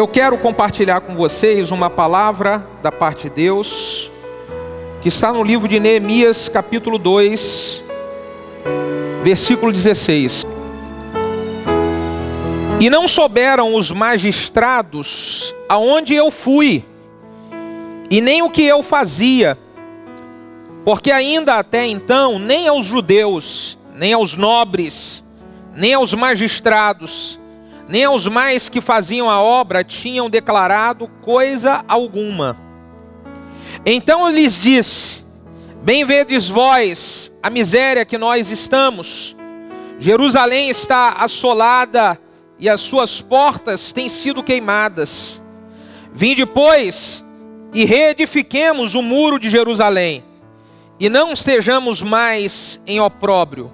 Eu quero compartilhar com vocês uma palavra da parte de Deus, que está no livro de Neemias, capítulo 2, versículo 16. E não souberam os magistrados aonde eu fui, e nem o que eu fazia, porque ainda até então, nem aos judeus, nem aos nobres, nem aos magistrados, nem aos mais que faziam a obra tinham declarado coisa alguma. Então eu lhes disse: bem vedes vós a miséria que nós estamos. Jerusalém está assolada e as suas portas têm sido queimadas. Vinde, pois, e reedifiquemos o muro de Jerusalém, e não estejamos mais em opróbrio.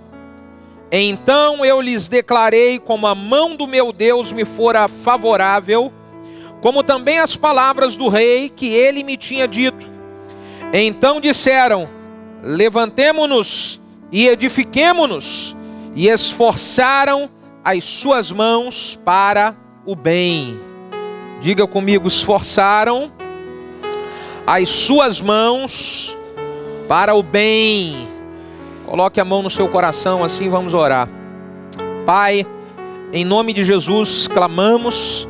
Então eu lhes declarei como a mão do meu Deus me fora favorável, como também as palavras do rei que ele me tinha dito. Então disseram: levantemo-nos e edifiquemo-nos, e esforçaram as suas mãos para o bem. Diga comigo: esforçaram as suas mãos para o bem. Coloque a mão no seu coração, assim vamos orar. Pai, em nome de Jesus, clamamos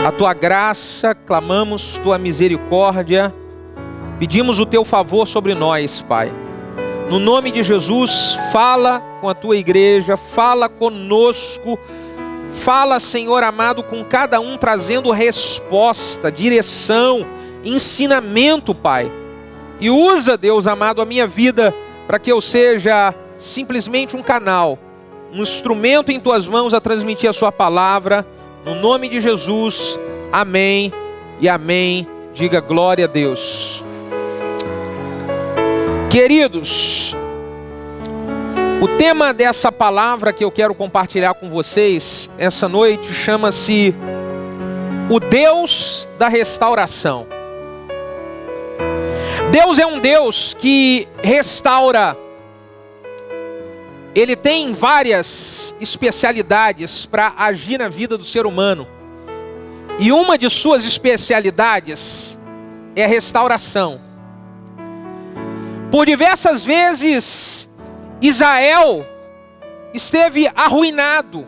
a Tua graça, clamamos Tua misericórdia, pedimos o Teu favor sobre nós, Pai. No nome de Jesus, fala com a Tua igreja, fala conosco, fala, Senhor amado, com cada um, trazendo resposta, direção, ensinamento, Pai. E usa, Deus amado, a minha vida, para que eu seja simplesmente um canal, um instrumento em Tuas mãos a transmitir a Sua palavra. No nome de Jesus, amém e amém. Diga glória a Deus. Queridos, o tema dessa palavra que eu quero compartilhar com vocês essa noite chama-se o Deus da restauração. Deus é um Deus que restaura. Ele tem várias especialidades para agir na vida do ser humano. E uma de suas especialidades é a restauração. Por diversas vezes, Israel esteve arruinado.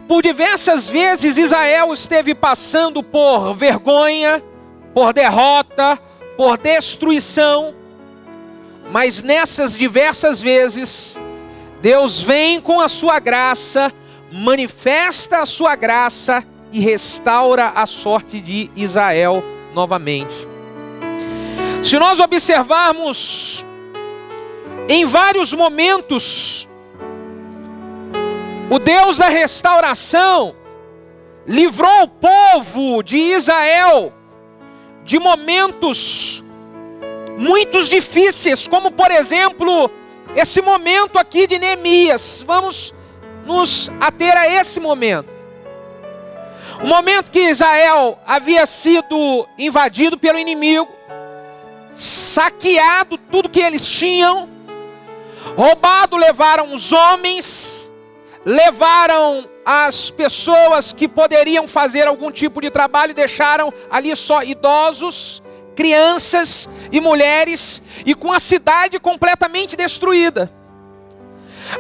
Por diversas vezes, Israel esteve passando por vergonha, por derrota, por destruição, mas nessas diversas vezes, Deus vem com a sua graça, manifesta a sua graça e restaura a sorte de Israel novamente. Se nós observarmos, em vários momentos, o Deus da restauração livrou o povo de Israel de momentos muito difíceis, como por exemplo, esse momento aqui de Neemias. Vamos nos ater a esse momento. O momento que Israel havia sido invadido pelo inimigo, saqueado tudo que eles tinham, roubado, levaram os homens, levaram as pessoas que poderiam fazer algum tipo de trabalho e deixaram ali só idosos, crianças e mulheres, e com a cidade completamente destruída.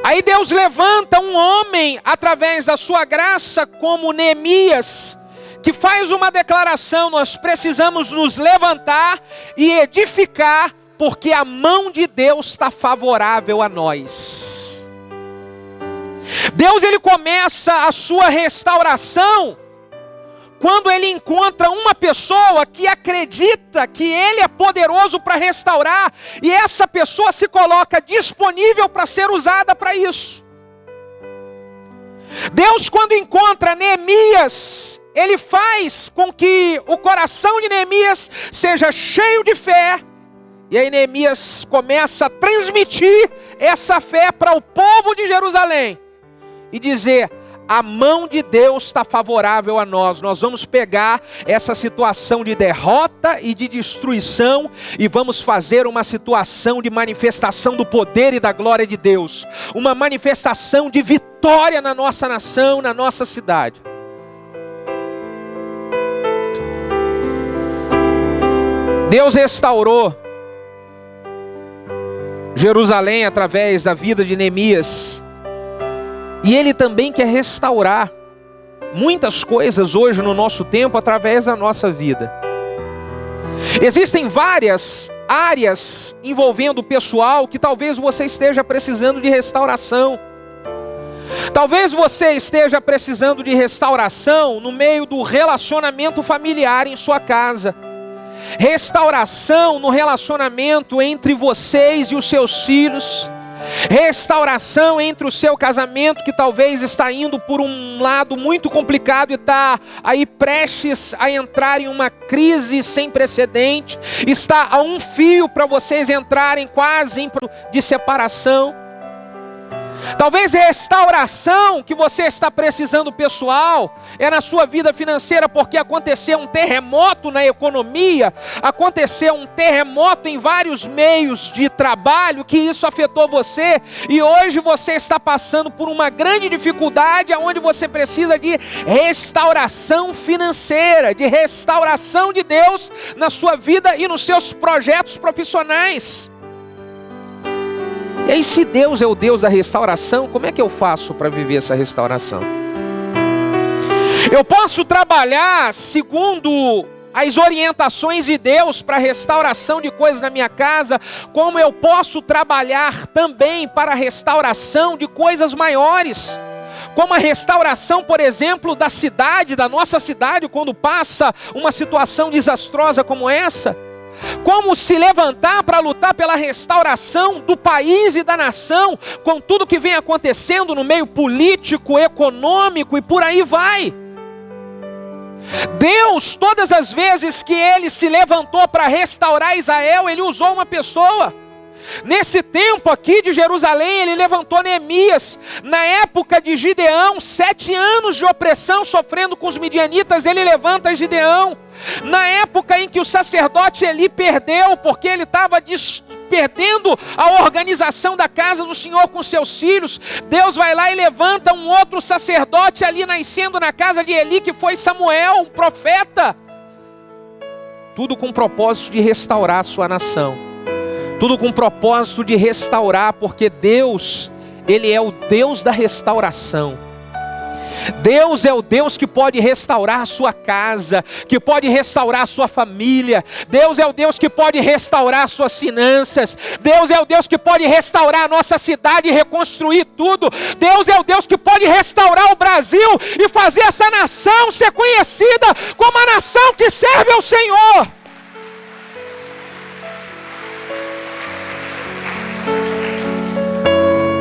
Aí Deus levanta um homem através da sua graça como Neemias, que faz uma declaração: nós precisamos nos levantar e edificar, porque a mão de Deus está favorável a nós. Deus, ele começa a sua restauração quando ele encontra uma pessoa que acredita que ele é poderoso para restaurar, e essa pessoa se coloca disponível para ser usada para isso. Deus, quando encontra Neemias, ele faz com que o coração de Neemias seja cheio de fé, e aí Neemias começa a transmitir essa fé para o povo de Jerusalém e dizer: a mão de Deus está favorável a nós. Nós vamos pegar essa situação de derrota e de destruição e vamos fazer uma situação de manifestação do poder e da glória de Deus. Uma manifestação de vitória na nossa nação, na nossa cidade. Deus restaurou Jerusalém através da vida de Neemias. E Ele também quer restaurar muitas coisas hoje no nosso tempo através da nossa vida. Existem várias áreas envolvendo o pessoal que talvez você esteja precisando de restauração. Talvez você esteja precisando de restauração no meio do relacionamento familiar em sua casa. Restauração no relacionamento entre vocês e os seus filhos. Restauração entre o seu casamento, que talvez está indo por um lado muito complicado e está aí prestes a entrar em uma crise sem precedente. Está a um fio para vocês entrarem quase em de separação. Talvez a restauração que você está precisando pessoal é na sua vida financeira, porque aconteceu um terremoto na economia, aconteceu um terremoto em vários meios de trabalho, que isso afetou você, e hoje você está passando por uma grande dificuldade, onde você precisa de restauração financeira, de restauração de Deus na sua vida e nos seus projetos profissionais. E aí, se Deus é o Deus da restauração, como é que eu faço para viver essa restauração? Eu posso trabalhar segundo as orientações de Deus para a restauração de coisas na minha casa, como eu posso trabalhar também para a restauração de coisas maiores. Como a restauração, por exemplo, da cidade, da nossa cidade, quando passa uma situação desastrosa como essa. Como se levantar para lutar pela restauração do país e da nação, com tudo que vem acontecendo no meio político, econômico e por aí vai. Deus, todas as vezes que Ele se levantou para restaurar Israel, Ele usou uma pessoa. Nesse tempo aqui de Jerusalém, Ele levantou Neemias. Na época de Gideão, 7 anos de opressão sofrendo com os midianitas, Ele levanta Gideão. Na época em que o sacerdote Eli perdeu, porque ele estava perdendo a organização da casa do Senhor com seus filhos, Deus vai lá e levanta um outro sacerdote ali nascendo na casa de Eli, que foi Samuel, um profeta. Tudo com o propósito de restaurar a sua nação. Tudo com o propósito de restaurar, porque Deus, Ele é o Deus da restauração. Deus é o Deus que pode restaurar a sua casa, que pode restaurar a sua família. Deus é o Deus que pode restaurar as suas finanças. Deus é o Deus que pode restaurar a nossa cidade e reconstruir tudo. Deus é o Deus que pode restaurar o Brasil e fazer essa nação ser conhecida como a nação que serve ao Senhor.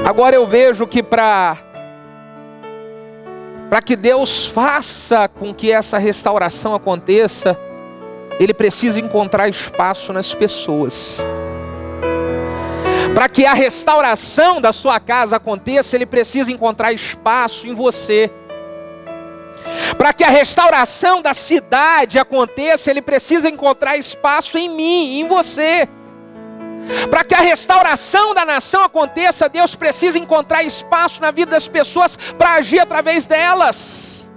Agora eu vejo que para que Deus faça com que essa restauração aconteça, Ele precisa encontrar espaço nas pessoas. Para que a restauração da sua casa aconteça, Ele precisa encontrar espaço em você. Para que a restauração da cidade aconteça, Ele precisa encontrar espaço em mim, em você. Para que a restauração da nação aconteça, Deus precisa encontrar espaço na vida das pessoas para agir através delas.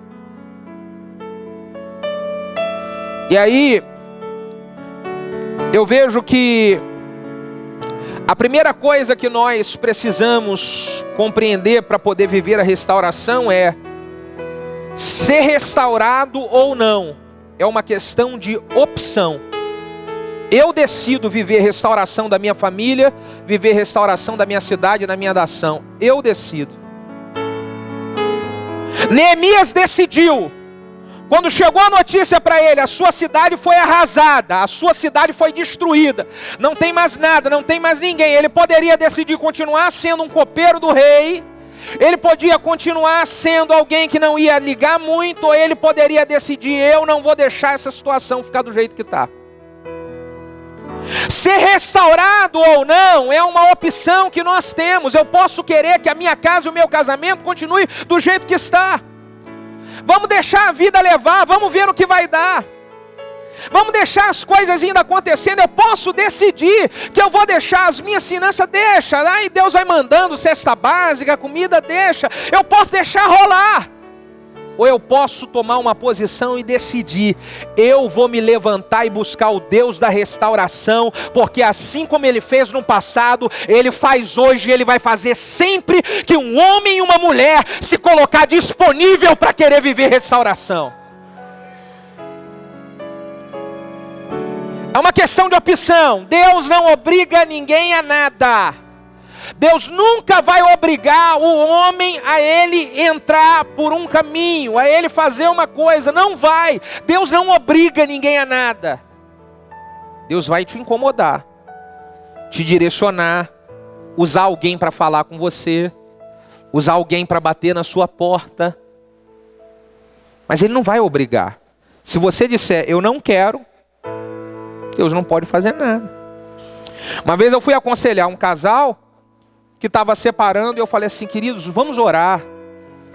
E aí, eu vejo que a primeira coisa que nós precisamos compreender para poder viver a restauração é: ser restaurado ou não é uma questão de opção. Eu decido viver restauração da minha família, viver restauração da minha cidade, da minha nação. Eu decido. Neemias decidiu. Quando chegou a notícia para ele, a sua cidade foi arrasada, a sua cidade foi destruída, não tem mais nada, não tem mais ninguém. Ele poderia decidir continuar sendo um copeiro do rei, ele podia continuar sendo alguém que não ia ligar muito, ou ele poderia decidir: eu não vou deixar essa situação ficar do jeito que está. Ser restaurado ou não é uma opção que nós temos. Eu posso querer que a minha casa e o meu casamento continue do jeito que está. Vamos deixar a vida levar, vamos ver o que vai dar. Vamos deixar as coisas ainda acontecendo. Eu posso decidir que eu vou deixar as minhas finanças, deixa. Aí Deus vai mandando cesta básica, comida, deixa. Eu posso deixar rolar. ou eu posso tomar uma posição e decidir: eu vou me levantar e buscar o Deus da restauração, porque assim como Ele fez no passado, Ele faz hoje e Ele vai fazer sempre que um homem e uma mulher se colocar disponível para querer viver restauração. É uma questão de opção. Deus não obriga ninguém a nada. Deus nunca vai obrigar o homem a ele entrar por um caminho, a ele fazer uma coisa. Não vai. Deus não obriga ninguém a nada. Deus vai te incomodar, te direcionar, usar alguém para falar com você, usar alguém para bater na sua porta. Mas Ele não vai obrigar. Se você disser, eu não quero, Deus não pode fazer nada. Uma vez eu fui aconselhar um casal que estava separando, e eu falei assim: queridos, vamos orar.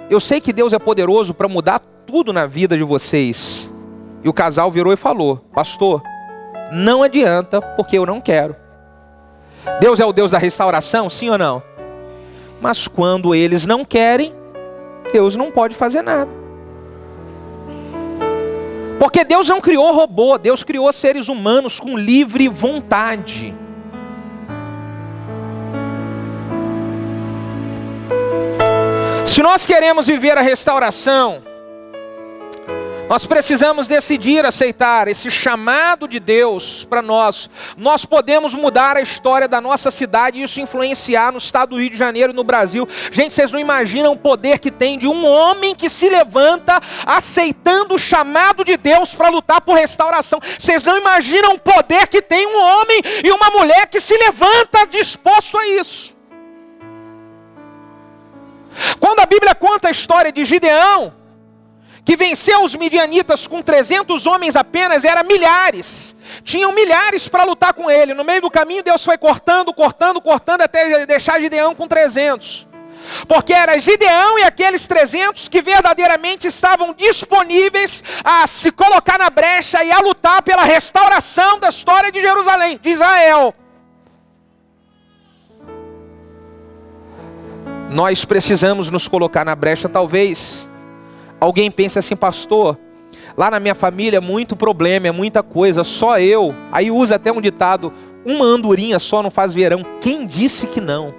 Eu sei que Deus é poderoso para mudar tudo na vida de vocês. E o casal virou e falou: pastor, não adianta, porque eu não quero. Deus é o Deus da restauração, sim ou não? Mas quando eles não querem, Deus não pode fazer nada. Porque Deus não criou robô, Deus criou seres humanos com livre vontade. Se nós queremos viver a restauração, nós precisamos decidir aceitar esse chamado de Deus para nós. Nós podemos mudar a história da nossa cidade e isso influenciar no estado do Rio de Janeiro e no Brasil. Gente, vocês não imaginam o poder que tem de um homem que se levanta aceitando o chamado de Deus para lutar por restauração. Vocês não imaginam o poder que tem um homem e uma mulher que se levanta disposto a isso. Quando a Bíblia conta a história de Gideão, que venceu os midianitas com 300 homens apenas, era milhares. Tinham milhares para lutar com ele. No meio do caminho Deus foi cortando, até deixar Gideão com 300. Porque era Gideão e aqueles 300 que verdadeiramente estavam disponíveis a se colocar na brecha e a lutar pela restauração da história de Jerusalém, de Israel. Nós precisamos nos colocar na brecha. Talvez alguém pense assim: pastor, lá na minha família é muito problema, é muita coisa, só eu. Aí usa até um ditado: uma andorinha só não faz verão. Quem disse que não?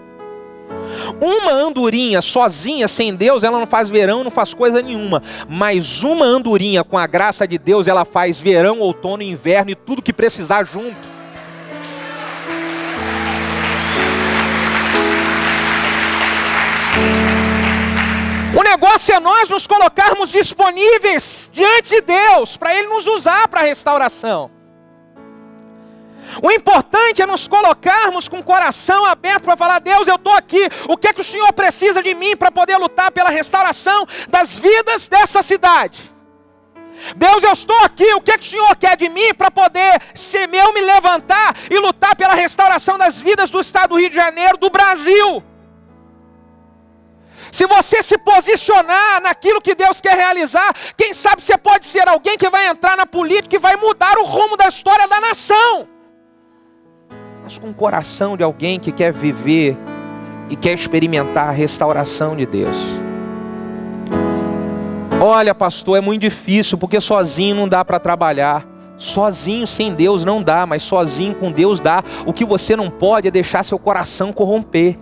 Uma andorinha sozinha, sem Deus, ela não faz verão, não faz coisa nenhuma. Mas uma andorinha com a graça de Deus, ela faz verão, outono, inverno e tudo que precisar junto. O negócio é nós nos colocarmos disponíveis diante de Deus, para Ele nos usar para a restauração. O importante é nos colocarmos com o coração aberto para falar: Deus, eu estou aqui, o que é que o Senhor precisa de mim para poder lutar pela restauração das vidas dessa cidade? Deus, eu estou aqui, o que é que o Senhor quer de mim para poder eu me levantar e lutar pela restauração das vidas do estado do Rio de Janeiro, do Brasil? Se você se posicionar naquilo que Deus quer realizar, quem sabe você pode ser alguém que vai entrar na política e vai mudar o rumo da história da nação. Mas com o coração de alguém que quer viver e quer experimentar a restauração de Deus. Olha, pastor, é muito difícil, porque sozinho não dá para trabalhar. Sozinho sem Deus não dá, mas sozinho com Deus dá. O que você não pode é deixar seu coração corromper.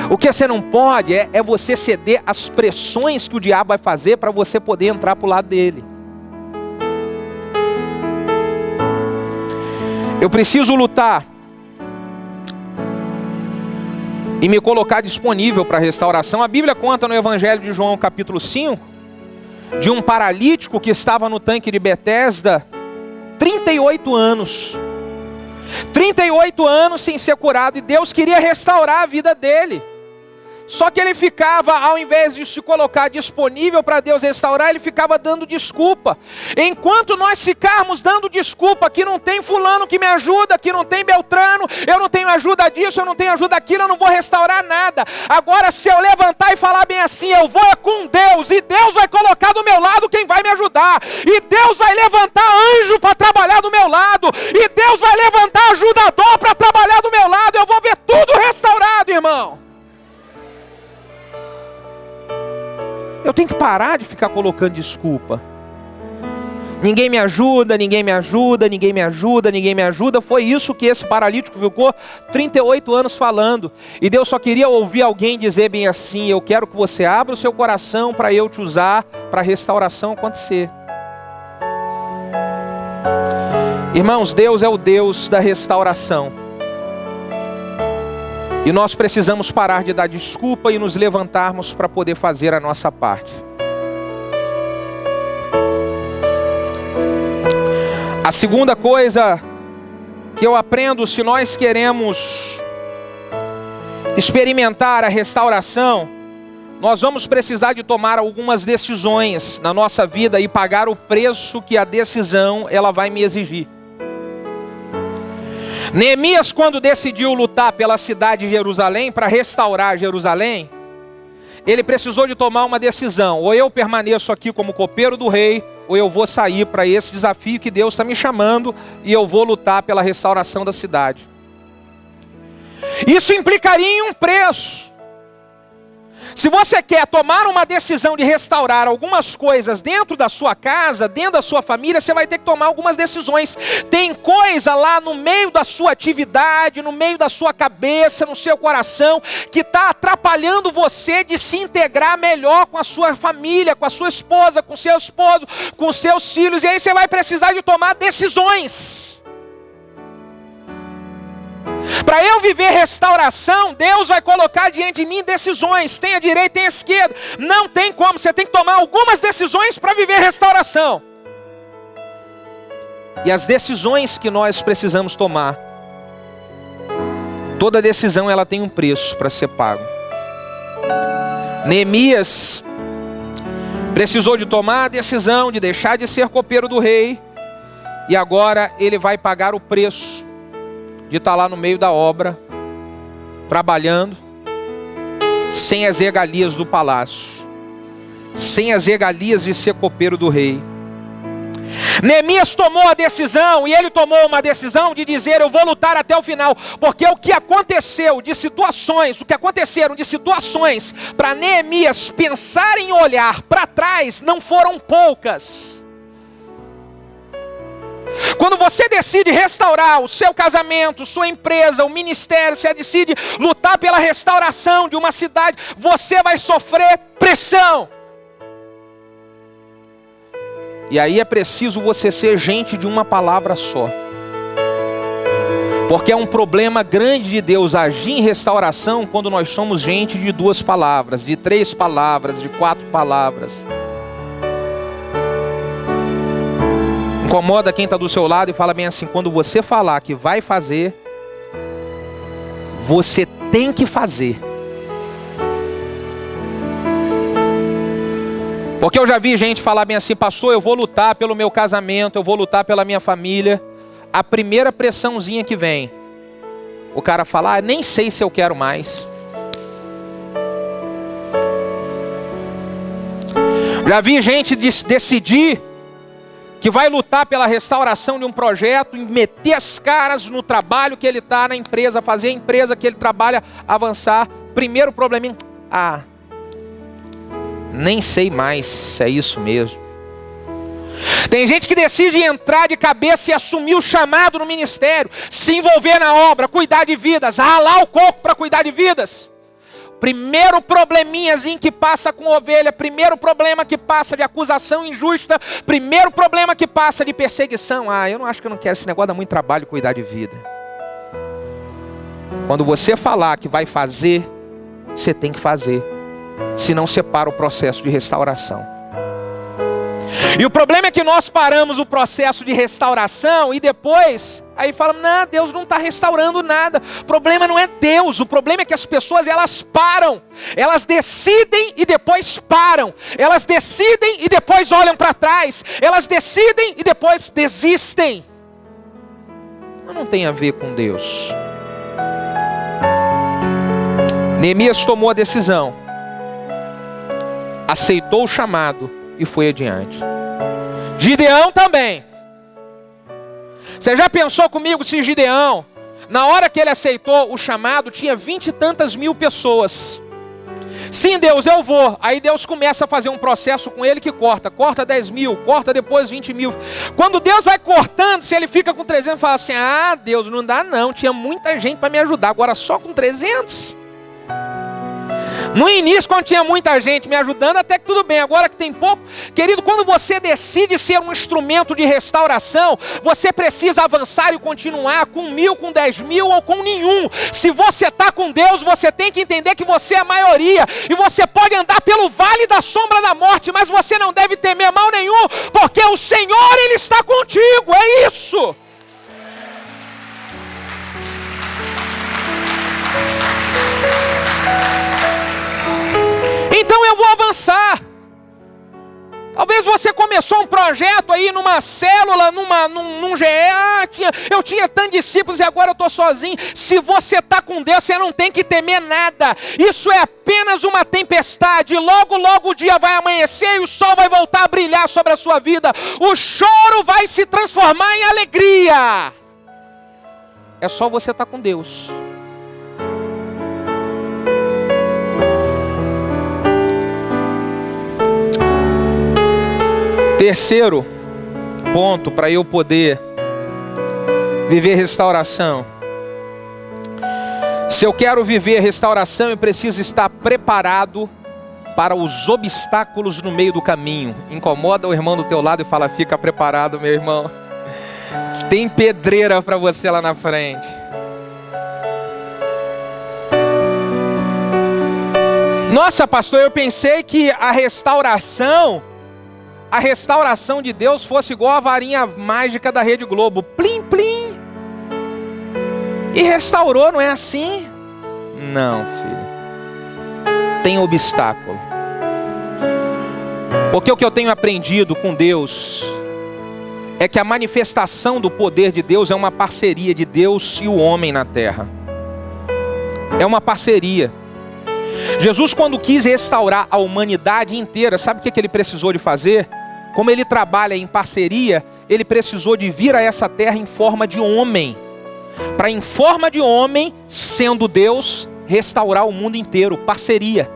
O que você não pode é você ceder às pressões que o diabo vai fazer para você poder entrar para o lado dele. Eu preciso lutar e me colocar disponível para a restauração. A Bíblia conta no Evangelho de João, capítulo 5, de um paralítico que estava no tanque de Betesda 38 anos. 38 anos sem ser curado, e Deus queria restaurar a vida dele. Só que ele ficava, ao invés de se colocar disponível para Deus restaurar, ele ficava dando desculpa. Enquanto nós ficarmos dando desculpa, que não tem fulano que me ajuda, que não tem Beltrano, eu não tenho ajuda disso, eu não tenho ajuda daquilo, eu não vou restaurar nada. Agora, se eu levantar e falar bem assim: eu vou com Deus, e Deus vai colocar do meu lado quem vai me ajudar, e Deus vai levantar anjo para trabalhar do meu lado, e Deus vai levantar ajudador para trabalhar do meu lado, eu vou ver tudo restaurado, irmão. Eu tenho que parar de ficar colocando desculpa. Ninguém me ajuda, ninguém me ajuda, ninguém me ajuda, ninguém me ajuda. Foi isso que esse paralítico ficou 38 anos falando. E Deus só queria ouvir alguém dizer bem assim: eu quero que você abra o seu coração para eu te usar para a restauração acontecer. Irmãos, Deus é o Deus da restauração. E nós precisamos parar de dar desculpa e nos levantarmos para poder fazer a nossa parte. A segunda coisa que eu aprendo, se nós queremos experimentar a restauração, nós vamos precisar de tomar algumas decisões na nossa vida e pagar o preço que a decisão ela vai me exigir. Neemias, quando decidiu lutar pela cidade de Jerusalém, para restaurar Jerusalém, ele precisou de tomar uma decisão: ou eu permaneço aqui como copeiro do rei, ou eu vou sair para esse desafio que Deus está me chamando e eu vou lutar pela restauração da cidade. Isso implicaria em um preço. Se você quer tomar uma decisão de restaurar algumas coisas dentro da sua casa, dentro da sua família, você vai ter que tomar algumas decisões. Tem coisa lá no meio da sua atividade, no meio da sua cabeça, no seu coração, que está atrapalhando você de se integrar melhor com a sua família, com a sua esposa, com o seu esposo, com os seus filhos. E aí você vai precisar de tomar decisões. Para eu viver restauração, Deus vai colocar diante de mim decisões. Tem a direita, tem a esquerda. Não tem como, você tem que tomar algumas decisões para viver restauração. E as decisões que nós precisamos tomar, toda decisão ela tem um preço para ser pago. Neemias precisou de tomar a decisão de deixar de ser copeiro do rei, e agora ele vai pagar o preço de estar lá no meio da obra, trabalhando, sem as regalias do palácio, sem as regalias de ser copeiro do rei. Neemias tomou a decisão, e ele tomou uma decisão de dizer: eu vou lutar até o final, porque o que aconteceram de situações para Neemias pensar em olhar para trás não foram poucas. Quando você decide restaurar o seu casamento, sua empresa, o ministério, você decide lutar pela restauração de uma cidade, você vai sofrer pressão. E aí é preciso você ser gente de uma palavra só. Porque é um problema grande de Deus agir em restauração quando nós somos gente de 2 palavras, de 3 palavras, de 4 palavras. Incomoda quem está do seu lado e fala bem assim: quando você falar que vai fazer, você tem que fazer. Porque eu já vi gente falar bem assim: pastor, eu vou lutar pelo meu casamento, eu vou lutar pela minha família. A primeira pressãozinha que vem, o cara fala: nem sei se eu quero mais. Já vi gente decidir que vai lutar pela restauração de um projeto, e meter as caras no trabalho que ele está na empresa, fazer a empresa que ele trabalha avançar. Primeiro probleminha: nem sei mais se é isso mesmo. Tem gente que decide entrar de cabeça e assumir o chamado no ministério, se envolver na obra, cuidar de vidas, ralar o coco para cuidar de vidas. Primeiro probleminhazinho que passa com ovelha, primeiro problema que passa de acusação injusta, primeiro problema que passa de perseguição. Eu não acho que eu não quero esse negócio, dá muito trabalho cuidar de vida. Quando você falar que vai fazer, você tem que fazer. Senão separa o processo de restauração. E o problema é que nós paramos o processo de restauração e depois aí falamos: não, Deus não está restaurando nada. O problema não é Deus, o problema é que as pessoas elas param. Elas decidem e depois param. Elas decidem e depois olham para trás. Elas decidem e depois desistem. Não tem a ver com Deus. Neemias tomou a decisão, aceitou o chamado e foi adiante. Gideão também. Você já pensou comigo se Gideão, na hora que ele aceitou o chamado, tinha 20 e tantas mil pessoas. Sim, Deus, eu vou. Aí Deus começa a fazer um processo com ele que corta 10 mil, corta depois 20 mil. Quando Deus vai cortando, se ele fica com 300, fala assim, ah, Deus, não dá não, tinha muita gente para me ajudar, agora só com 300? No início, quando tinha muita gente me ajudando, até que tudo bem. Agora que tem pouco, querido, quando você decide ser um instrumento de restauração, você precisa avançar e continuar com 1.000, com 10 mil ou com nenhum. Se você está com Deus, você tem que entender que você é a maioria. E você pode andar pelo vale da sombra da morte, mas você não deve temer mal nenhum, porque o Senhor, Ele está contigo. É isso. Então eu vou avançar. Talvez você começou um projeto aí numa célula, num GE. Eu tinha tantos discípulos e agora eu estou sozinho. Se você está com Deus, você não tem que temer nada. Isso é apenas uma tempestade. Logo, logo o dia vai amanhecer e o sol vai voltar a brilhar sobre a sua vida. O choro vai se transformar em alegria. É só você estar com Deus. Terceiro ponto para eu poder viver restauração. Se eu quero viver restauração, eu preciso estar preparado para os obstáculos no meio do caminho. Incomoda o irmão do teu lado e fala, fica preparado, meu irmão. Tem pedreira para você lá na frente. Nossa, pastor, eu pensei que a restauração de Deus fosse igual a varinha mágica da Rede Globo. Plim, plim. E restaurou, não é assim? Não, filho. Tem obstáculo. Porque o que eu tenho aprendido com Deus é que a manifestação do poder de Deus é uma parceria de Deus e o homem na terra. É uma parceria. Jesus, quando quis restaurar a humanidade inteira, sabe o que ele precisou de fazer? Como ele trabalha em parceria, ele precisou de vir a essa terra em forma de homem. Para em forma de homem, sendo Deus, restaurar o mundo inteiro. Parceria.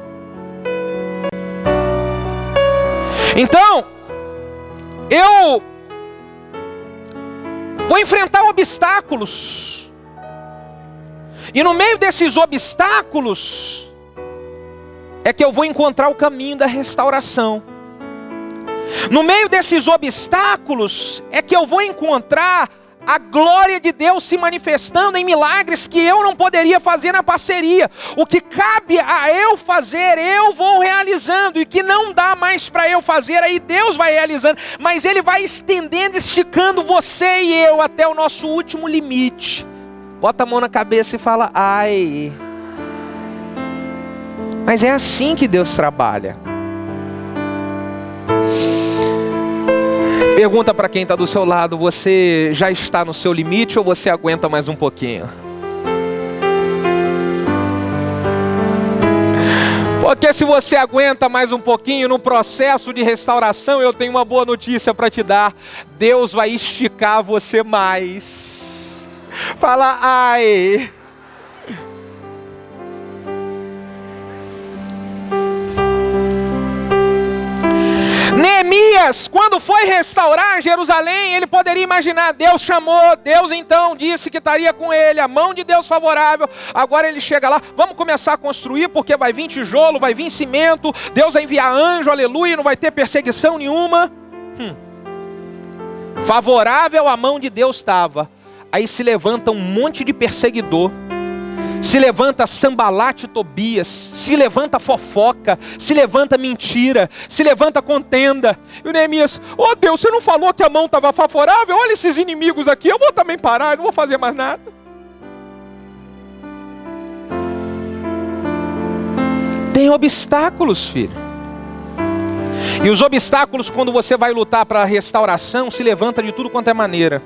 Então, eu vou enfrentar obstáculos. E no meio desses obstáculos, é que eu vou encontrar o caminho da restauração. No meio desses obstáculos, é que eu vou encontrar a glória de Deus se manifestando em milagres que eu não poderia fazer na parceria. O que cabe a eu fazer, eu vou realizando. E que não dá mais para eu fazer, aí Deus vai realizando. Mas Ele vai estendendo, esticando você e eu até o nosso último limite. Bota a mão na cabeça e fala, ai. Mas é assim que Deus trabalha. Pergunta para quem está do seu lado, você já está no seu limite ou você aguenta mais um pouquinho? Porque se você aguenta mais um pouquinho no processo de restauração, eu tenho uma boa notícia para te dar. Deus vai esticar você mais. Fala, ai. Neemias, quando foi restaurar Jerusalém, ele poderia imaginar, Deus chamou, Deus então disse que estaria com ele, a mão de Deus favorável. Agora ele chega lá, vamos começar a construir, porque vai vir tijolo, vai vir cimento, Deus vai enviar anjo, aleluia, não vai ter perseguição nenhuma. Favorável a mão de Deus estava. Aí se levanta um monte de perseguidor. Se levanta Sambalate e Tobias, se levanta fofoca, se levanta mentira, se levanta contenda. E o Neemias, oh Deus, você não falou que a mão estava favorável? Olha esses inimigos aqui, eu vou também parar, eu não vou fazer mais nada. Tem obstáculos, filho. E os obstáculos, quando você vai lutar para a restauração, se levanta de tudo quanto é maneira.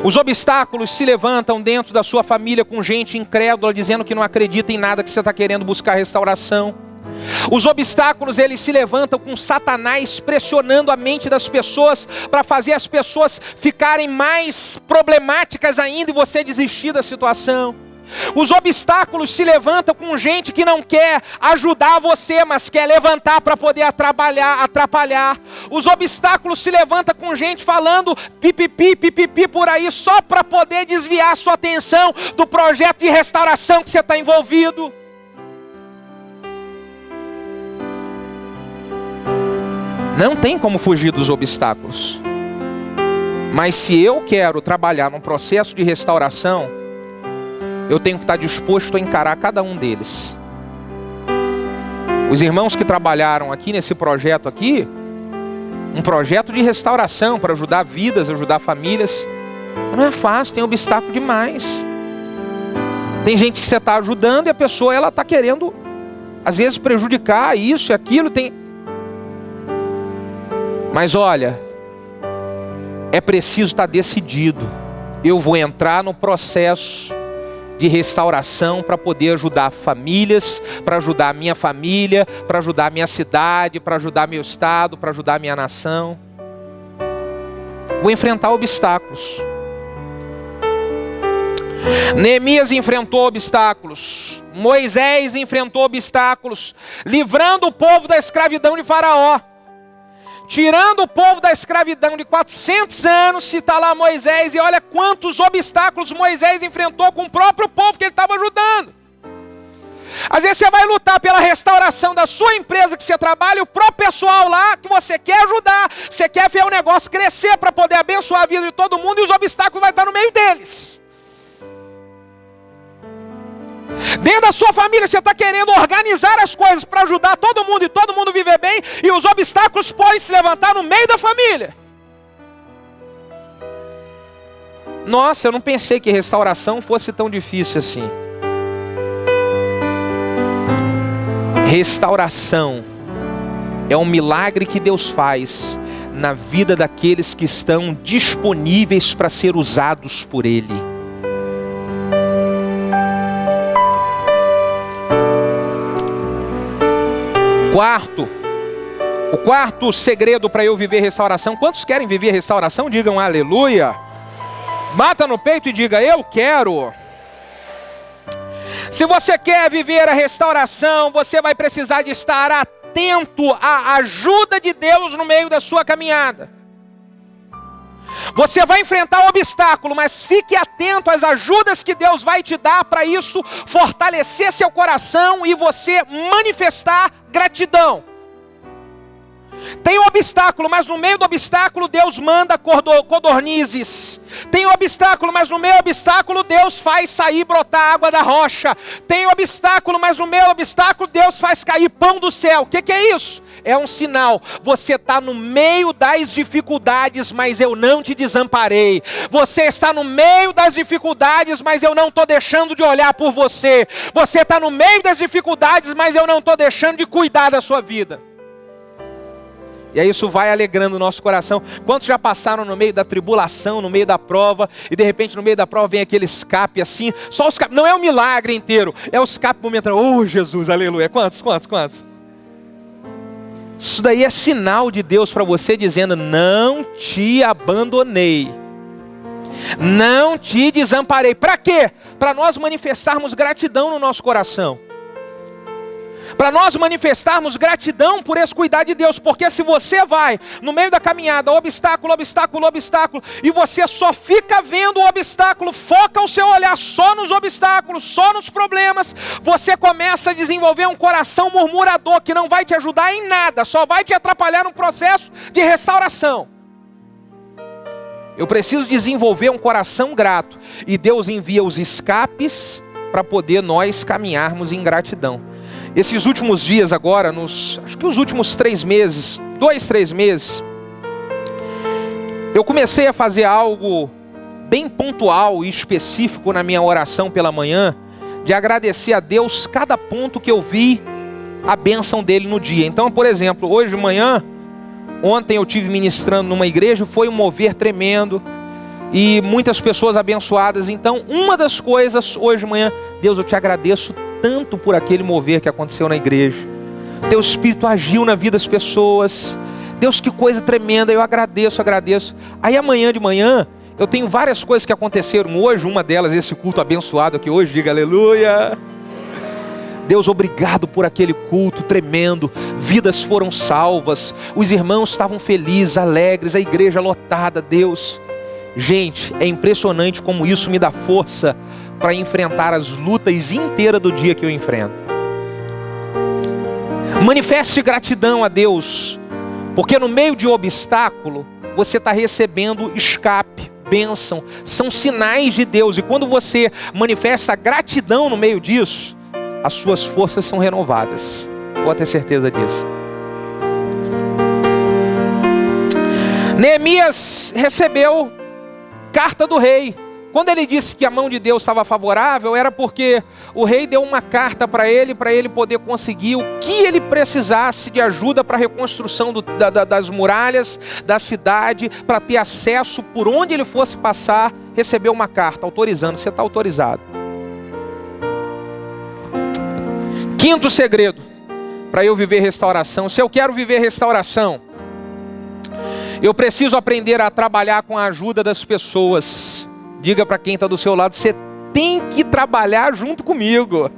Os obstáculos se levantam dentro da sua família com gente incrédula, dizendo que não acredita em nada que você está querendo buscar restauração. Os obstáculos, eles se levantam com Satanás pressionando a mente das pessoas para fazer as pessoas ficarem mais problemáticas ainda e você desistir da situação. Os obstáculos se levantam com gente que não quer ajudar você, mas quer levantar para poder atrapalhar. Os obstáculos se levantam com gente falando pipipi por aí, só para poder desviar a sua atenção do projeto de restauração que você está envolvido. Não tem como fugir dos obstáculos. Mas se eu quero trabalhar num processo de restauração, eu tenho que estar disposto a encarar cada um deles. Os irmãos que trabalharam aqui nesse projeto aqui, um projeto de restauração para ajudar vidas, ajudar famílias, não é fácil, tem obstáculo demais. Tem gente que você está ajudando e a pessoa ela está querendo, às vezes, prejudicar isso e aquilo. Mas olha, é preciso estar decidido. Eu vou entrar no processo de restauração para poder ajudar famílias, para ajudar a minha família, para ajudar a minha cidade, para ajudar meu estado, para ajudar a minha nação. Vou enfrentar obstáculos. Neemias enfrentou obstáculos. Moisés enfrentou obstáculos, livrando o povo da escravidão de Faraó. Tirando o povo da escravidão de 400 anos, se está lá Moisés, e olha quantos obstáculos Moisés enfrentou com o próprio povo que ele estava ajudando. Às vezes você vai lutar pela restauração da sua empresa que você trabalha, e o próprio pessoal lá que você quer ajudar, você quer ver o negócio crescer para poder abençoar a vida de todo mundo, e os obstáculos vão estar no meio deles. Dentro da sua família você está querendo organizar as coisas para ajudar todo mundo e todo mundo viver bem, e os obstáculos podem se levantar no meio da família. Nossa, eu não pensei que restauração fosse tão difícil assim. Restauração é um milagre que Deus faz na vida daqueles que estão disponíveis para ser usados por Ele. O quarto segredo para eu viver restauração. Quantos querem viver restauração? Digam aleluia. Bata no peito e diga: eu quero. Se você quer viver a restauração, você vai precisar de estar atento à ajuda de Deus no meio da sua caminhada. Você vai enfrentar um obstáculo, mas fique atento às ajudas que Deus vai te dar para isso fortalecer seu coração e você manifestar gratidão. Tem um obstáculo, mas no meio do obstáculo Deus manda codornizes. Tem um obstáculo, mas no meio do obstáculo Deus faz sair brotar água da rocha. Tem um obstáculo, mas no meio do obstáculo Deus faz cair pão do céu. O que é isso? É um sinal. Você está no meio das dificuldades, mas eu não te desamparei. Você está no meio das dificuldades, mas eu não estou deixando de olhar por você. Você está no meio das dificuldades, mas eu não estou deixando de cuidar da sua vida. E aí isso vai alegrando o nosso coração. Quantos já passaram no meio da tribulação, no meio da prova, e de repente no meio da prova vem aquele escape assim, só o escape, não é o milagre inteiro, é o escape momentâneo. Oh Jesus, aleluia. Quantos? Isso daí é sinal de Deus para você dizendo: não te abandonei, não te desamparei. Para quê? Para nós manifestarmos gratidão no nosso coração. Para nós manifestarmos gratidão por esse cuidar de Deus. Porque se você vai no meio da caminhada, obstáculo, e você só fica vendo o obstáculo, foca o seu olhar só nos obstáculos, só nos problemas, você começa a desenvolver um coração murmurador que não vai te ajudar em nada, só vai te atrapalhar no processo de restauração. Eu preciso desenvolver um coração grato, e Deus envia os escapes para poder nós caminharmos em gratidão. Esses últimos dias agora, acho que os últimos 3 meses, 2-3 meses, eu comecei a fazer algo bem pontual e específico na minha oração pela manhã, de agradecer a Deus cada ponto que eu vi a bênção dele no dia. Então, por exemplo, hoje de manhã, ontem eu tive ministrando numa igreja, foi um mover tremendo, e muitas pessoas abençoadas. Então, uma das coisas hoje de manhã: Deus, eu te agradeço tanto por aquele mover que aconteceu na igreja. Teu Espírito agiu na vida das pessoas. Deus, que coisa tremenda, eu agradeço. Aí amanhã de manhã, Eu tenho várias coisas que aconteceram hoje, uma delas esse culto abençoado aqui hoje, diga aleluia. Deus, obrigado por aquele culto tremendo, vidas foram salvas, os irmãos estavam felizes, alegres, a igreja lotada, Deus. Gente, é impressionante como isso me dá força para enfrentar as lutas inteiras do dia que eu enfrento. Manifeste gratidão a Deus, porque no meio de obstáculo, você está recebendo escape, bênção, são sinais de Deus, e quando você manifesta gratidão no meio disso, as suas forças são renovadas, pode ter certeza disso. Neemias recebeu carta do rei. Quando ele disse que a mão de Deus estava favorável, era porque o rei deu uma carta para ele poder conseguir o que ele precisasse de ajuda para a reconstrução das muralhas da cidade, para ter acesso por onde ele fosse passar. Recebeu uma carta autorizando, você está autorizado. Quinto segredo para eu viver restauração. Se eu quero viver restauração, eu preciso aprender a trabalhar com a ajuda das pessoas. Diga para quem está do seu lado, você tem que trabalhar junto comigo.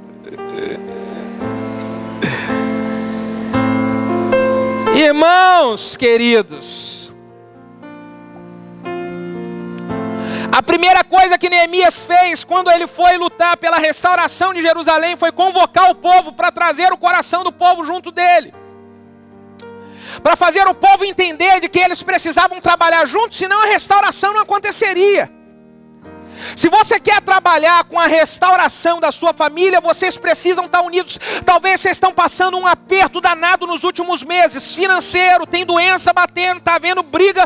Irmãos queridos, a primeira coisa que Neemias fez quando ele foi lutar pela restauração de Jerusalém foi convocar o povo para trazer o coração do povo junto dele. Para fazer o povo entender de que eles precisavam trabalhar juntos, senão a restauração não aconteceria. Se você quer trabalhar com a restauração da sua família, vocês precisam estar unidos. Talvez vocês estão passando um aperto danado nos últimos meses, financeiro, tem doença batendo, está havendo briga.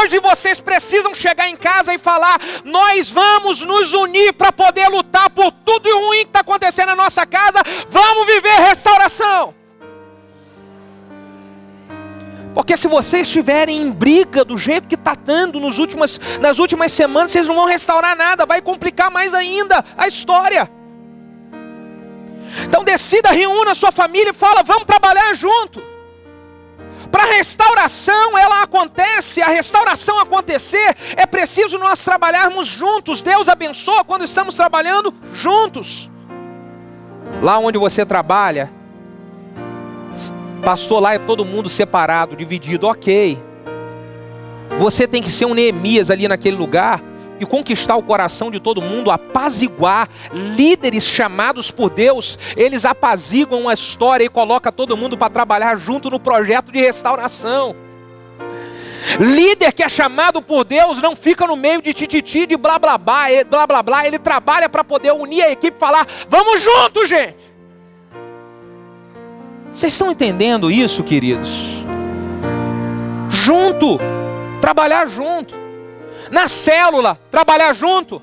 Hoje vocês precisam chegar em casa e falar, nós vamos nos unir para poder lutar por tudo ruim que está acontecendo na nossa casa. Vamos viver restauração. Porque se vocês estiverem em briga do jeito que está dando nas últimas semanas, vocês não vão restaurar nada, vai complicar mais ainda a história. Então decida, reúna a sua família e fala, vamos trabalhar junto. Para a restauração, ela acontece, a restauração acontecer, é preciso nós trabalharmos juntos. Deus abençoa quando estamos trabalhando juntos. Lá onde você trabalha, pastor, lá é todo mundo separado, dividido, ok. Você tem que ser um Neemias ali naquele lugar e conquistar o coração de todo mundo, apaziguar. Líderes chamados por Deus, eles apaziguam a história e colocam todo mundo para trabalhar junto no projeto de restauração. Líder que é chamado por Deus não fica no meio de tititi, de blá blá blá, ele trabalha para poder unir a equipe e falar, vamos juntos, gente. Vocês estão entendendo isso, queridos? Junto, trabalhar junto. Na célula, trabalhar junto.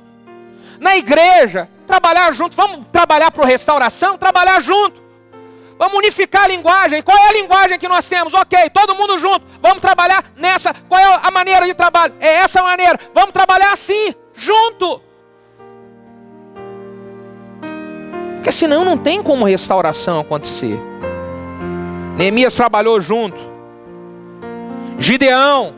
Na igreja, trabalhar junto. Vamos trabalhar para a restauração? Trabalhar junto. Vamos unificar a linguagem. Qual é a linguagem que nós temos? Ok, todo mundo junto. Vamos trabalhar nessa. Qual é a maneira de trabalho? É essa a maneira. Vamos trabalhar assim, junto. Porque senão não tem como restauração acontecer. Neemias trabalhou junto. Gideão,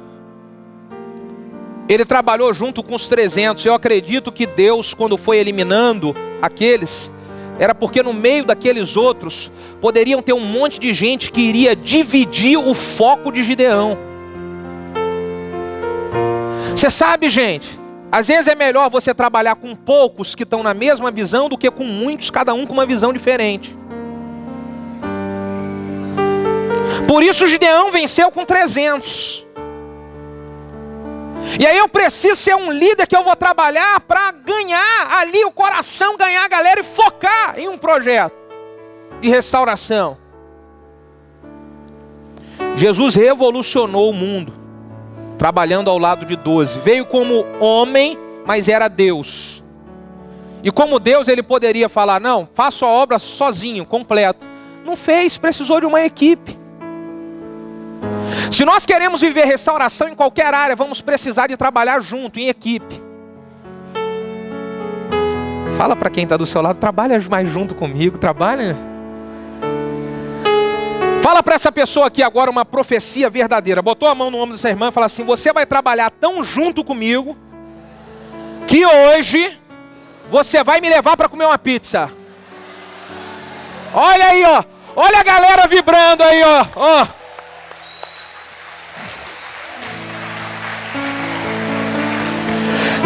ele trabalhou junto com os 300. Eu acredito que Deus, quando foi eliminando aqueles, era porque no meio daqueles outros, poderiam ter um monte de gente que iria dividir o foco de Gideão. Você sabe, gente, às vezes é melhor você trabalhar com poucos que estão na mesma visão do que com muitos, cada um com uma visão diferente. Por isso Gideão venceu com 300. E aí eu preciso ser um líder que eu vou trabalhar para ganhar ali o coração, ganhar a galera e focar em um projeto de restauração. Jesus revolucionou o mundo, trabalhando ao lado de 12. Veio como homem, mas era Deus. E como Deus, ele poderia falar, não, faço a obra sozinho, completo. Não fez, precisou de uma equipe. Se nós queremos viver restauração em qualquer área, vamos precisar de trabalhar junto, em equipe. Fala para quem está do seu lado, trabalha mais junto comigo, trabalha. Fala para essa pessoa aqui agora uma profecia verdadeira. Botou a mão no ombro dessa irmã e fala assim, você vai trabalhar tão junto comigo, que hoje você vai me levar para comer uma pizza. Olha aí, ó. Olha a galera vibrando aí, ó. Ó.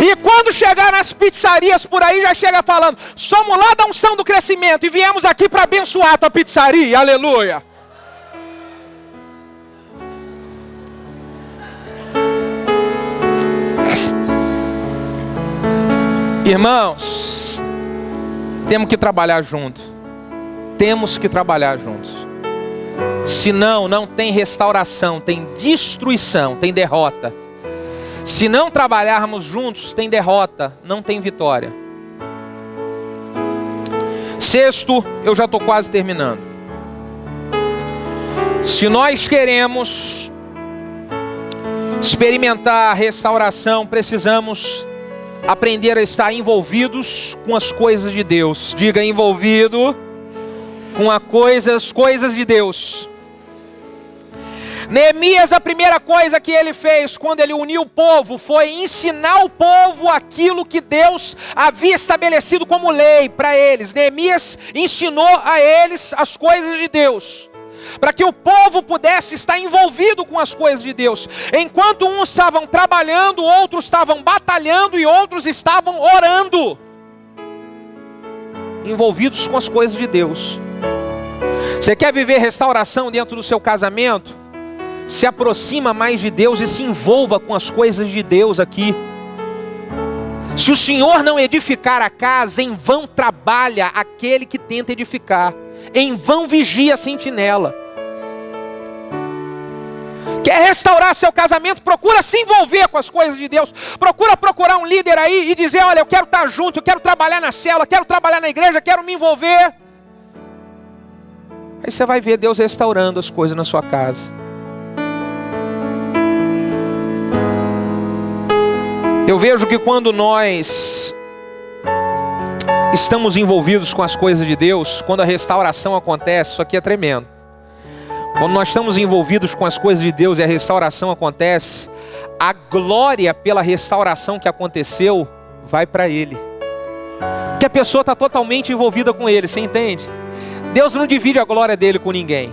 E quando chegar nas pizzarias por aí, já chega falando: somos lá da unção do crescimento e viemos aqui para abençoar a tua pizzaria. Aleluia. Irmãos, temos que trabalhar juntos. Temos que trabalhar juntos. Senão, não tem restauração, tem destruição, tem derrota. Se não trabalharmos juntos, tem derrota, não tem vitória. Sexto, eu já estou quase terminando. Se nós queremos experimentar a restauração, precisamos aprender a estar envolvidos com as coisas de Deus. Diga: envolvido com as coisas de Deus. Neemias, a primeira coisa que ele fez quando ele uniu o povo foi ensinar o povo aquilo que Deus havia estabelecido como lei para eles. Neemias ensinou a eles as coisas de Deus, para que o povo pudesse estar envolvido com as coisas de Deus. Enquanto uns estavam trabalhando, outros estavam batalhando e outros estavam orando, envolvidos com as coisas de Deus. Você quer viver restauração dentro do seu casamento? Se aproxima mais de Deus e se envolva com as coisas de Deus aqui. Se o Senhor não edificar a casa, em vão trabalha aquele que tenta edificar. Em vão vigia a sentinela. Quer restaurar seu casamento? Procura se envolver com as coisas de Deus. Procura procurar um líder aí e dizer: olha, eu quero estar junto, eu quero trabalhar na célula, quero trabalhar na igreja, quero me envolver. Aí você vai ver Deus restaurando as coisas na sua casa. Eu vejo que quando nós estamos envolvidos com as coisas de Deus, quando a restauração acontece, isso aqui é tremendo. Quando nós estamos envolvidos com as coisas de Deus e a restauração acontece, a glória pela restauração que aconteceu vai para Ele. Porque a pessoa está totalmente envolvida com Ele, você entende? Deus não divide a glória dele com ninguém.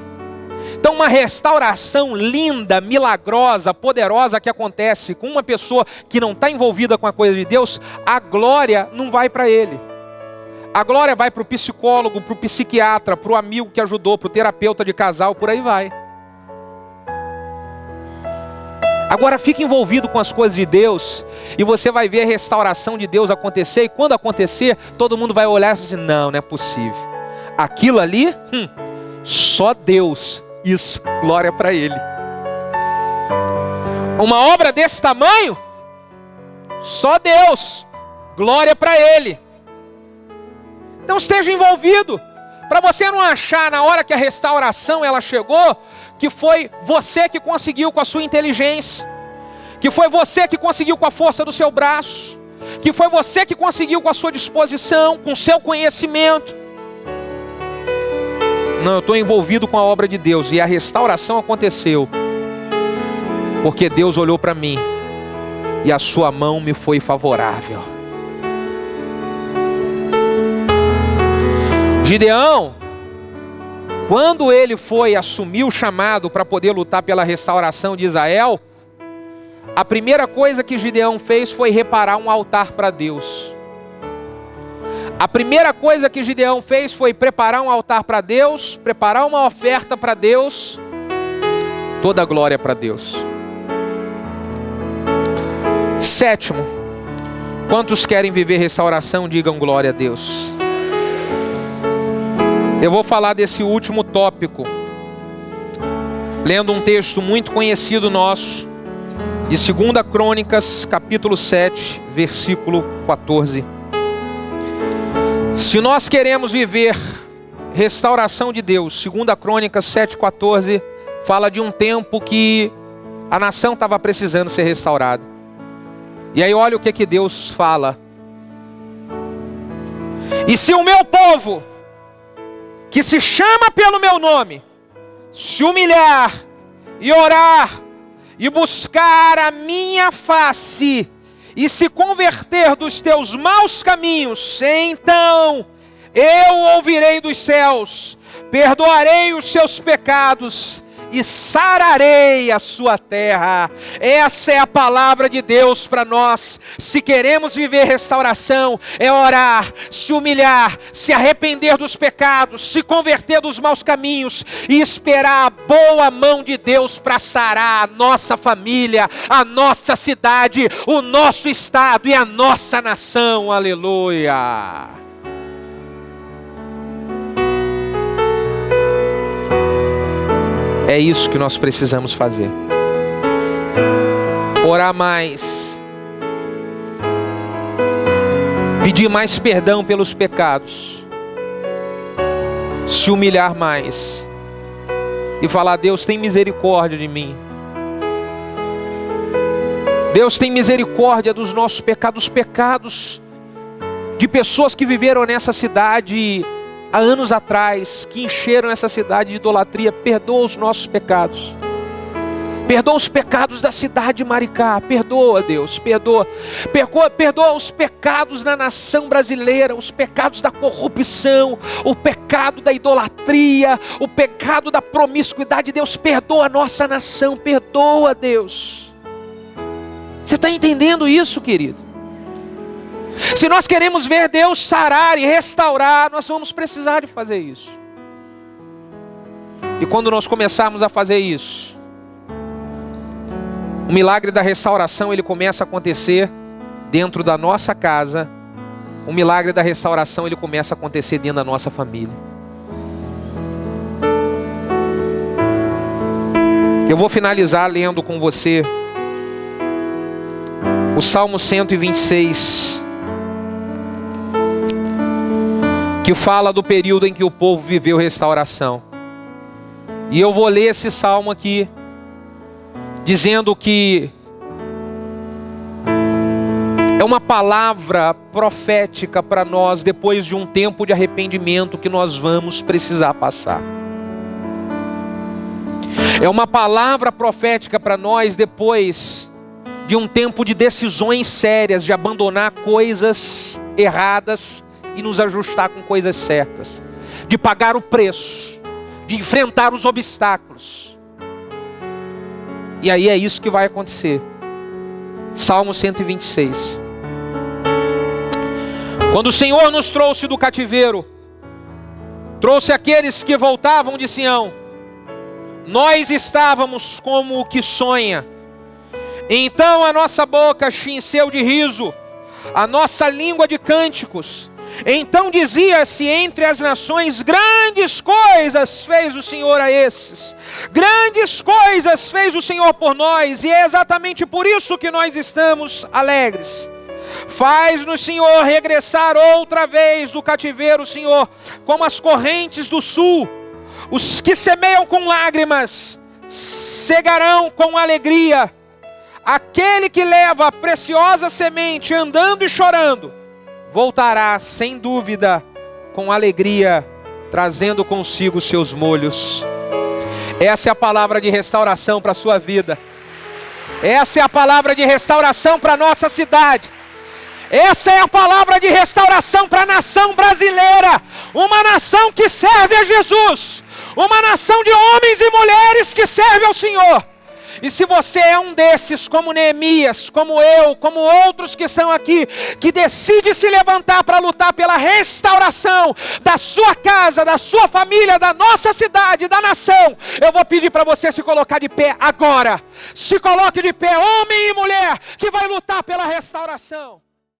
Então uma restauração linda, milagrosa, poderosa que acontece com uma pessoa que não está envolvida com a coisa de Deus, a glória não vai para ele. A glória vai para o psicólogo, para o psiquiatra, para o amigo que ajudou, para o terapeuta de casal, por aí vai. Agora fique envolvido com as coisas de Deus e você vai ver a restauração de Deus acontecer. E quando acontecer, todo mundo vai olhar e dizer: não é possível. Aquilo ali, só Deus. Isso, glória para Ele. Uma obra desse tamanho, só Deus, glória para Ele. Então esteja envolvido, para você não achar na hora que a restauração ela chegou, que foi você que conseguiu com a sua inteligência, que foi você que conseguiu com a força do seu braço, que foi você que conseguiu com a sua disposição, com o seu conhecimento. Não, eu estou envolvido com a obra de Deus e a restauração aconteceu porque Deus olhou para mim e a sua mão me foi favorável. Gideão, quando ele foi assumir o chamado para poder lutar pela restauração de Israel, a primeira coisa que Gideão fez foi reparar um altar para Deus. A primeira coisa que Gideão fez foi preparar um altar para Deus, preparar uma oferta para Deus, toda a glória para Deus. Sétimo, quantos querem viver restauração, digam glória a Deus. Eu vou falar desse último tópico, lendo um texto muito conhecido nosso, de 2 Crônicas, capítulo 7, versículo 14. Se nós queremos viver restauração de Deus, 2 Crônicas 7,14, fala de um tempo que a nação estava precisando ser restaurada. E aí olha o que Deus fala. E se o meu povo, que se chama pelo meu nome, se humilhar e orar e buscar a minha face e se converter dos teus maus caminhos, então eu ouvirei dos céus, perdoarei os seus pecados e sararei a sua terra. Essa é a palavra de Deus para nós. Se queremos viver restauração, é orar, se humilhar, se arrepender dos pecados, se converter dos maus caminhos e esperar a boa mão de Deus para sarar a nossa família, a nossa cidade, o nosso estado e a nossa nação. Aleluia! É isso que nós precisamos fazer. Orar mais. Pedir mais perdão pelos pecados. Se humilhar mais. E falar: Deus, tem misericórdia de mim. Deus, tem misericórdia dos nossos pecados. Os pecados de pessoas que viveram nessa cidade há anos atrás, que encheram essa cidade de idolatria. Perdoa os nossos pecados. Perdoa os pecados da cidade de Maricá. Perdoa, Deus, perdoa. Perdoa os pecados da nação brasileira, os pecados da corrupção, o pecado da idolatria, o pecado da promiscuidade. Deus, perdoa a nossa nação. Perdoa, Deus. Você está entendendo isso, querido? Se nós queremos ver Deus sarar e restaurar, nós vamos precisar de fazer isso. E quando nós começarmos a fazer isso, o milagre da restauração, ele começa a acontecer dentro da nossa casa. O milagre da restauração, ele começa a acontecer dentro da nossa família. Eu vou finalizar lendo com você o Salmo 126, que fala do período em que o povo viveu restauração. E eu vou ler esse salmo aqui, dizendo que é uma palavra profética para nós, depois de um tempo de arrependimento que nós vamos precisar passar. É uma palavra profética para nós, depois de um tempo de decisões sérias, de abandonar coisas erradas e nos ajustar com coisas certas, de pagar o preço, de enfrentar os obstáculos. E aí é isso que vai acontecer. Salmo 126. Quando o Senhor nos trouxe do cativeiro, trouxe aqueles que voltavam de Sião, nós estávamos como o que sonha. Então a nossa boca encheu de riso, a nossa língua de cânticos. Então dizia-se entre as nações: grandes coisas fez o Senhor a esses. Grandes coisas fez o Senhor por nós. E é exatamente por isso que nós estamos alegres. Faz-nos, Senhor, regressar outra vez do cativeiro, Senhor, como as correntes do sul. Os que semeiam com lágrimas cegarão com alegria. Aquele que leva a preciosa semente andando e chorando, voltará sem dúvida com alegria, trazendo consigo seus molhos. Essa é a palavra de restauração para a sua vida. Essa é a palavra de restauração para a nossa cidade. Essa é a palavra de restauração para a nação brasileira. Uma nação que serve a Jesus. Uma nação de homens e mulheres que servem ao Senhor. E se você é um desses, como Neemias, como eu, como outros que estão aqui, que decide se levantar para lutar pela restauração da sua casa, da sua família, da nossa cidade, da nação, eu vou pedir para você se colocar de pé agora. Se coloque de pé, homem e mulher, que vai lutar pela restauração.